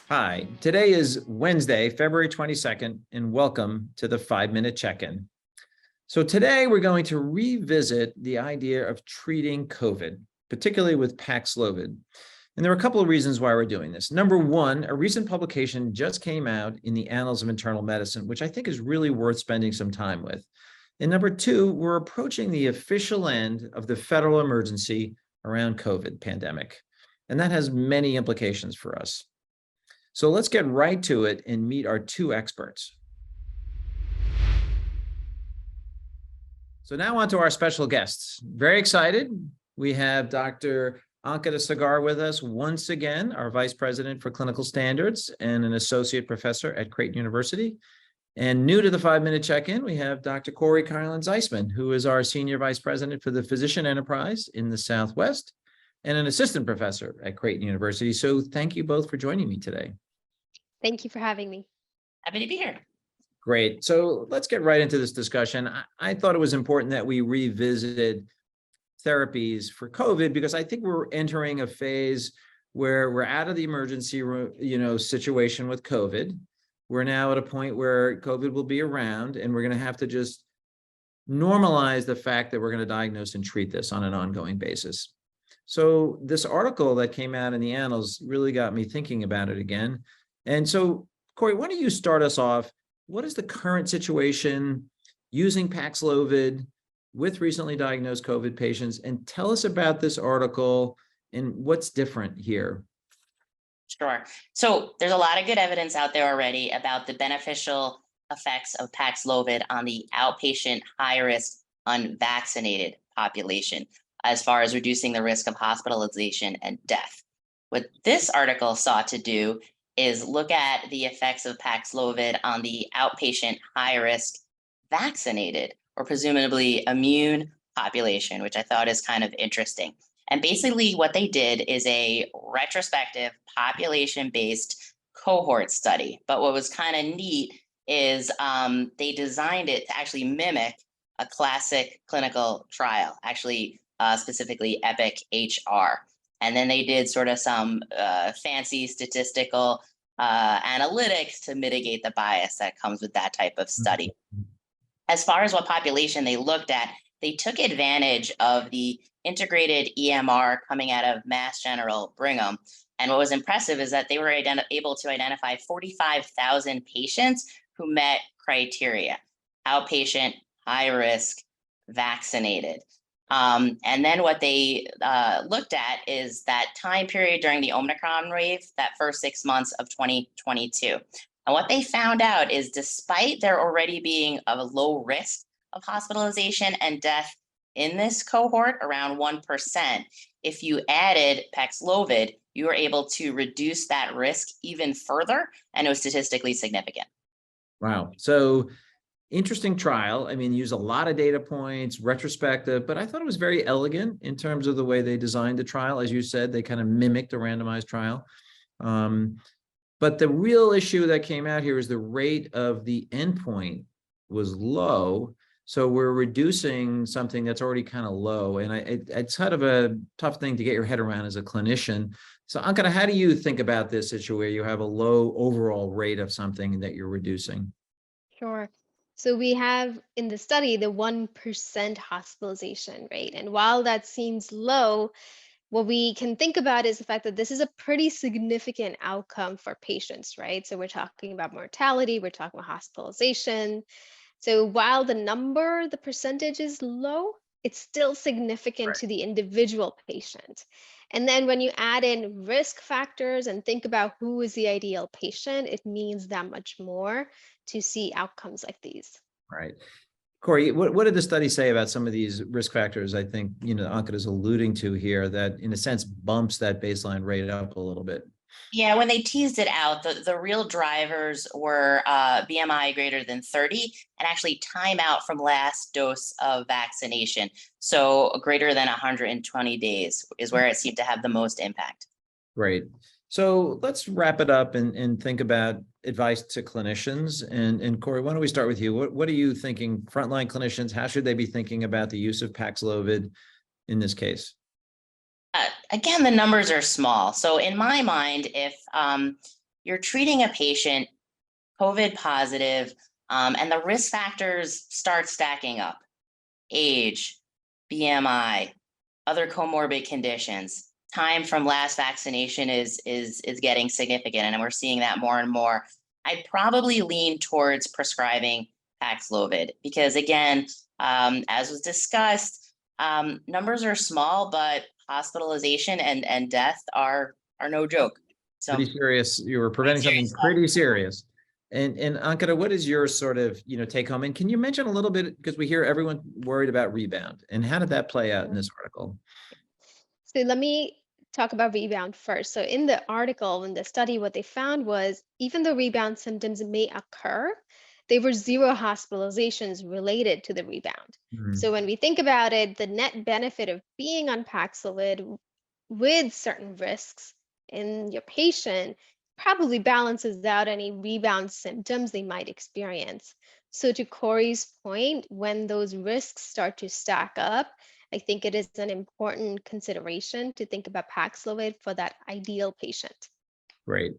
Hi, today is Wednesday, February 22nd, and welcome to the 5-Minute Check-In. So today we're going to revisit the idea of treating COVID, particularly with Paxlovid. And there are a couple of reasons why we're doing this. Number one, a recent publication just came out in the Annals of Internal Medicine, which I think is really worth spending some time with. And number two, we're approaching the official end of the federal emergency around COVID pandemic. And that has many implications for us. So let's get right to it and meet our two experts. So now on to our special guests. Very excited. We have Dr. Ankita Sagar with us once again, our Vice President for Clinical Standards and an Associate Professor at Creighton University. And new to the 5-Minute Check-In, we have Dr. Corey Kylan-Zeisman, who is our Senior Vice President for the Physician Enterprise in the Southwest and an Assistant Professor at Creighton University. So thank you both for joining me today. Thank you for having me. Happy to be here. Great. So let's get right into this discussion. I thought it was important that we revisited therapies for COVID because I think we're entering a phase where we're out of the emergency, situation with COVID. We're now at a point where COVID will be around, and we're going to have to just normalize the fact that we're going to diagnose and treat this on an ongoing basis. So this article that came out in the Annals really got me thinking about it again. And so, Corey, why don't you start us off? What is the current situation using Paxlovid with recently diagnosed COVID patients? And tell us about this article and what's different here. Sure. So there's a lot of good evidence out there already about the beneficial effects of Paxlovid on the outpatient high-risk unvaccinated population as far as reducing the risk of hospitalization and death. What this article sought to do is look at the effects of Paxlovid on the outpatient high-risk vaccinated or presumably immune population, which I thought is kind of interesting. And basically what they did is a retrospective population-based cohort study. But what was kind of neat is they designed it to actually mimic a classic clinical trial, actually specifically EPIC-HR. And then they did sort of some fancy statistical analytics to mitigate the bias that comes with that type of study. As far as what population they looked at, they took advantage of the integrated EMR coming out of Mass General Brigham. And what was impressive is that they were able to identify 45,000 patients who met criteria: outpatient, high risk, vaccinated. And then what they looked at is that time period during the Omicron wave, that first 6 months of 2022. And what they found out is despite there already being a low risk of hospitalization and death in this cohort, around 1%, if you added Paxlovid, you were able to reduce that risk even further, and it was statistically significant. Wow. So interesting trial. I mean, use a lot of data points, retrospective, but I thought it was very elegant in terms of the way they designed the trial. As you said, they kind of mimicked a randomized trial. But the real issue that came out here is the rate of the endpoint was low. So we're reducing something that's already kind of low. And it's kind of a tough thing to get your head around as a clinician. So Ankita, how do you think about this issue where you have a low overall rate of something that you're reducing? Sure. So we have in the study the 1% hospitalization rate. And while that seems low, what we can think about is the fact that this is a pretty significant outcome for patients, right? So we're talking about mortality, we're talking about hospitalization. So while the percentage is low, it's still significant to the individual patient. And then when you add in risk factors and think about who is the ideal patient, it means that much more to see outcomes like these. Right. Corey, what did the study say about some of these risk factors? I think, Ankita is alluding to here that in a sense bumps that baseline rate up a little bit. Yeah, when they teased it out, the real drivers were BMI greater than 30 and actually time out from last dose of vaccination. So greater than 120 days is where it seemed to have the most impact. Great. So let's wrap it up and think about advice to clinicians. And Corey, why don't we start with you? What are you thinking, frontline clinicians? How should they be thinking about the use of Paxlovid in this case? Again, the numbers are small. So in my mind, if you're treating a patient COVID positive, and the risk factors start stacking up. Age, BMI, other comorbid conditions. Time from last vaccination is getting significant, and we're seeing that more and more. I'd probably lean towards prescribing Paxlovid because, again, as was discussed, numbers are small, but hospitalization and death are no joke. So Pretty serious. You were preventing something pretty serious. And Ankita, what is your sort of, take home? And can you mention a little bit, because we hear everyone worried about rebound, and how did that play out in this article? So let me talk about rebound first. So in the article, in the study, what they found was even though rebound symptoms may occur, there were 0 hospitalizations related to the rebound. Mhm. So when we think about it, the net benefit of being on Paxlovid with certain risks in your patient probably balances out any rebound symptoms they might experience. So to Corey's point, when those risks start to stack up, I think it is an important consideration to think about Paxlovid for that ideal patient. Great.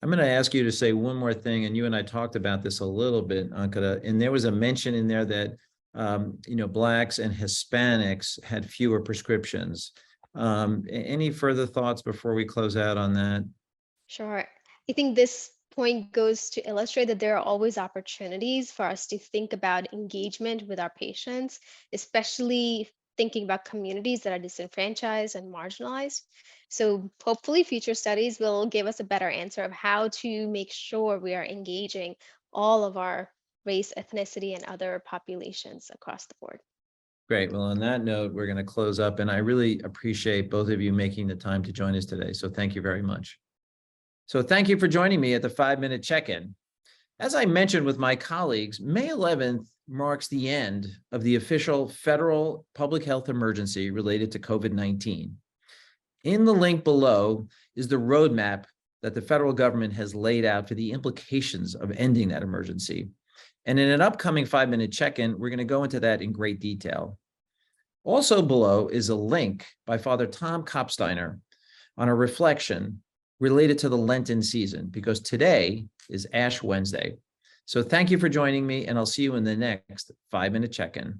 I'm going to ask you to say one more thing, and you and I talked about this a little bit, Ankita, and there was a mention in there that, Blacks and Hispanics had fewer prescriptions. Any further thoughts before we close out on that? Sure. I think this point goes to illustrate that there are always opportunities for us to think about engagement with our patients, especially thinking about communities that are disenfranchised and marginalized. So hopefully future studies will give us a better answer of how to make sure we are engaging all of our race, ethnicity, and other populations across the board. Great. Well, on that note, we're going to close up, and I really appreciate both of you making the time to join us today. So thank you very much. So thank you for joining me at the 5-minute check-in. As I mentioned with my colleagues, May 11th marks the end of the official federal public health emergency related to COVID-19. In the link below is the roadmap that the federal government has laid out for the implications of ending that emergency. And in an upcoming 5-minute check-in, we're going to go into that in great detail. Also below is a link by Father Tom Kopfensteiner on a reflection related to the Lenten season, because today is Ash Wednesday. So thank you for joining me, and I'll see you in the next 5-minute check-in.